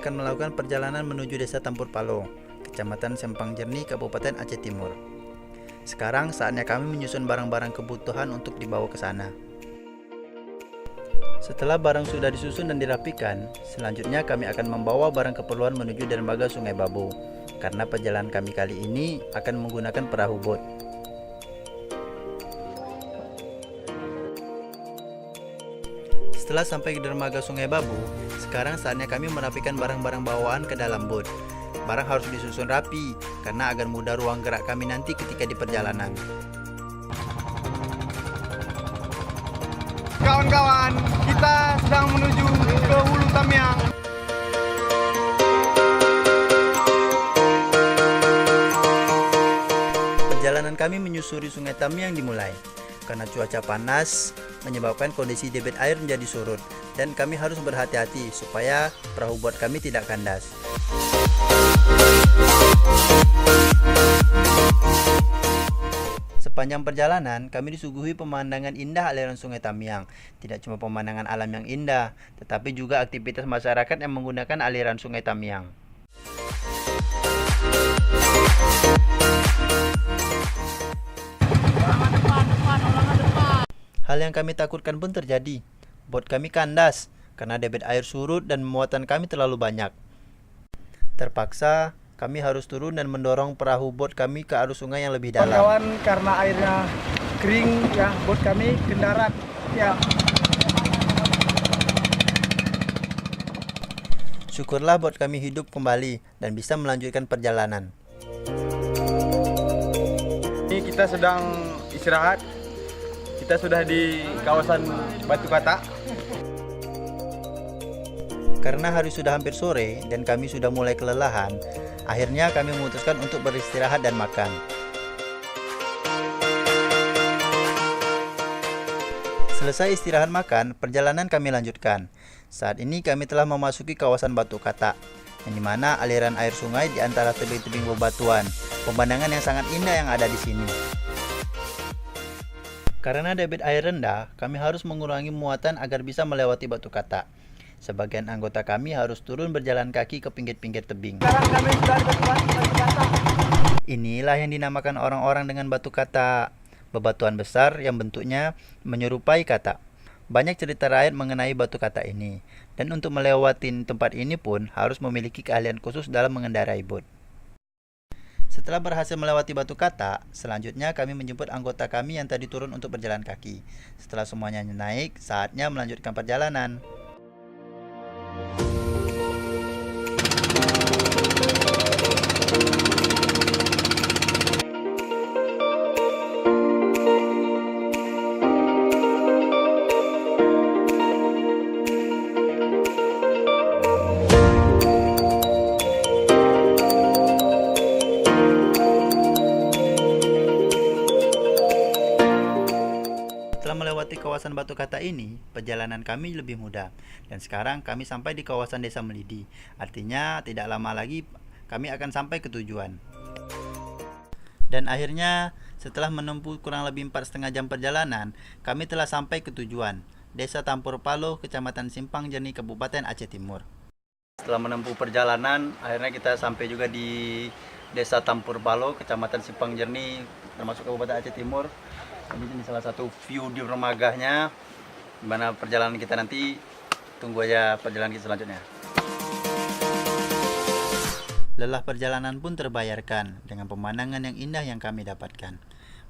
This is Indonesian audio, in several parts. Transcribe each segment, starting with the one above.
akan melakukan perjalanan menuju Desa Tampur Palo, Kecamatan Sempang Jernih, Kabupaten Aceh Timur. Sekarang saatnya kami menyusun barang-barang kebutuhan untuk dibawa ke sana. Setelah barang sudah disusun dan dirapikan, selanjutnya kami akan membawa barang keperluan menuju dermaga Sungai Babu, karena perjalanan kami kali ini akan menggunakan perahu bot. Setelah sampai ke dermaga Sungai Babu, sekarang saatnya kami merapikan barang-barang bawaan ke dalam bot. Barang harus disusun rapi, karena agar mudah ruang gerak kami nanti ketika di perjalanan. Kawan-kawan, kita sedang menuju ke Hulu Tamiang. Perjalanan kami menyusuri Sungai Tamiang dimulai. Karena cuaca panas menyebabkan kondisi debit air menjadi surut, dan kami harus berhati-hati supaya perahu bot kami tidak kandas. Sepanjang perjalanan, kami disuguhi pemandangan indah aliran Sungai Tamiang. Tidak cuma pemandangan alam yang indah, tetapi juga aktivitas masyarakat yang menggunakan aliran Sungai Tamiang. Hal yang kami takutkan pun terjadi. Bot kami kandas karena debit air surut dan muatan kami terlalu banyak. Terpaksa kami harus turun dan mendorong perahu bot kami ke arus sungai yang lebih dalam. Kawan, karena airnya kering ya, bot kami ke darat ya. Syukurlah bot kami hidup kembali dan bisa melanjutkan perjalanan. Ini kita sedang istirahat. Kita sudah di kawasan Batu Katak. Karena hari sudah hampir sore dan kami sudah mulai kelelahan, akhirnya kami memutuskan untuk beristirahat dan makan. Selesai istirahat makan, perjalanan kami lanjutkan. Saat ini kami telah memasuki kawasan Batu Katak, yang dimana aliran air sungai di antara tebing-tebing bebatuan. Pemandangan yang sangat indah yang ada di sini. Karena debit air rendah, kami harus mengurangi muatan agar bisa melewati Batu Katak. Sebagian anggota kami harus turun berjalan kaki ke pinggir-pinggir tebing. Sekarang kami sudah di Batu Katak. Inilah yang dinamakan orang-orang dengan Batu Katak, bebatuan besar yang bentuknya menyerupai katak. Banyak cerita rakyat mengenai Batu Katak ini, dan untuk melewati tempat ini pun harus memiliki keahlian khusus dalam mengendarai bot. Setelah berhasil melewati Batu Katak, selanjutnya kami menjemput anggota kami yang tadi turun untuk berjalan kaki. Setelah semuanya naik, saatnya melanjutkan perjalanan. Setelah melewati kawasan Batu Katak ini, perjalanan kami lebih mudah. Dan sekarang kami sampai di kawasan Desa Melidi. Artinya tidak lama lagi kami akan sampai ke tujuan. Dan akhirnya setelah menempuh kurang lebih 4,5 jam perjalanan, kami telah sampai ke tujuan, Desa Tampur Palo, Kecamatan Simpang Jernih, Kabupaten Aceh Timur. Setelah menempuh perjalanan, akhirnya kita sampai juga di Desa Tampur Palo, Kecamatan Simpang Jernih, termasuk Kabupaten Aceh Timur. Ini salah satu view di dermaganya. Gimana perjalanan kita nanti, tunggu aja perjalanan kita selanjutnya. Lelah perjalanan pun terbayarkan dengan pemandangan yang indah yang kami dapatkan.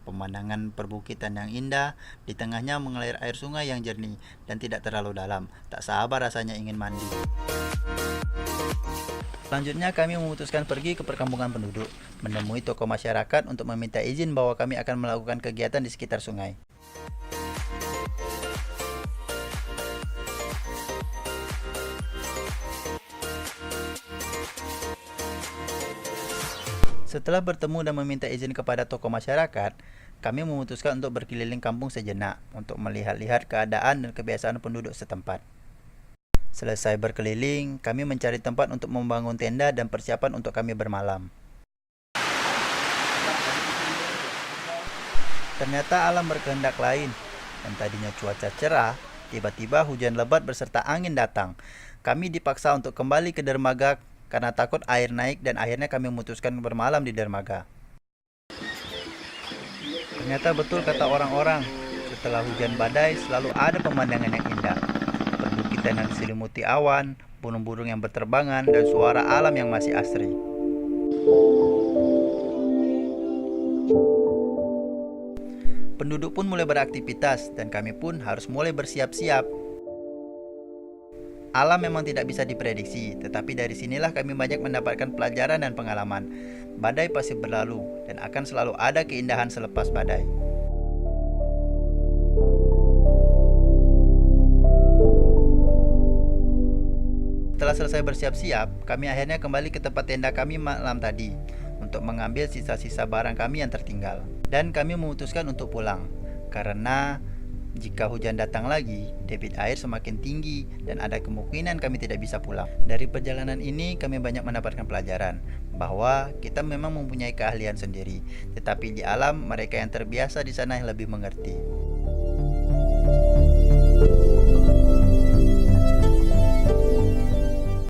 Pemandangan perbukitan yang indah, di tengahnya mengalir air sungai yang jernih dan tidak terlalu dalam. Tak sabar rasanya ingin mandi. Selanjutnya kami memutuskan pergi ke perkampungan penduduk, menemui tokoh masyarakat untuk meminta izin bahwa kami akan melakukan kegiatan di sekitar sungai. Setelah bertemu dan meminta izin kepada tokoh masyarakat, kami memutuskan untuk berkeliling kampung sejenak untuk melihat-lihat keadaan dan kebiasaan penduduk setempat. Selesai berkeliling, kami mencari tempat untuk membangun tenda dan persiapan untuk kami bermalam. Ternyata alam berkehendak lain, dan tadinya cuaca cerah, tiba-tiba hujan lebat beserta angin datang. Kami dipaksa untuk kembali ke dermaga karena takut air naik dan akhirnya kami memutuskan bermalam di dermaga. Ternyata betul kata orang-orang, setelah hujan badai selalu ada pemandangan yang indah. Perbukitan yang diselimuti awan, burung-burung yang berterbangan, dan suara alam yang masih asri. Penduduk pun mulai beraktivitas dan kami pun harus mulai bersiap-siap. Alam memang tidak bisa diprediksi, tetapi dari sinilah kami banyak mendapatkan pelajaran dan pengalaman. Badai pasti berlalu dan akan selalu ada keindahan selepas badai. Setelah selesai bersiap-siap, kami akhirnya kembali ke tempat tenda kami malam tadi untuk mengambil sisa-sisa barang kami yang tertinggal. Dan kami memutuskan untuk pulang karena jika hujan datang lagi, debit air semakin tinggi dan ada kemungkinan kami tidak bisa pulang. Dari perjalanan ini kami banyak mendapatkan pelajaran bahwa kita memang mempunyai keahlian sendiri, tetapi di alam mereka yang terbiasa di sana yang lebih mengerti.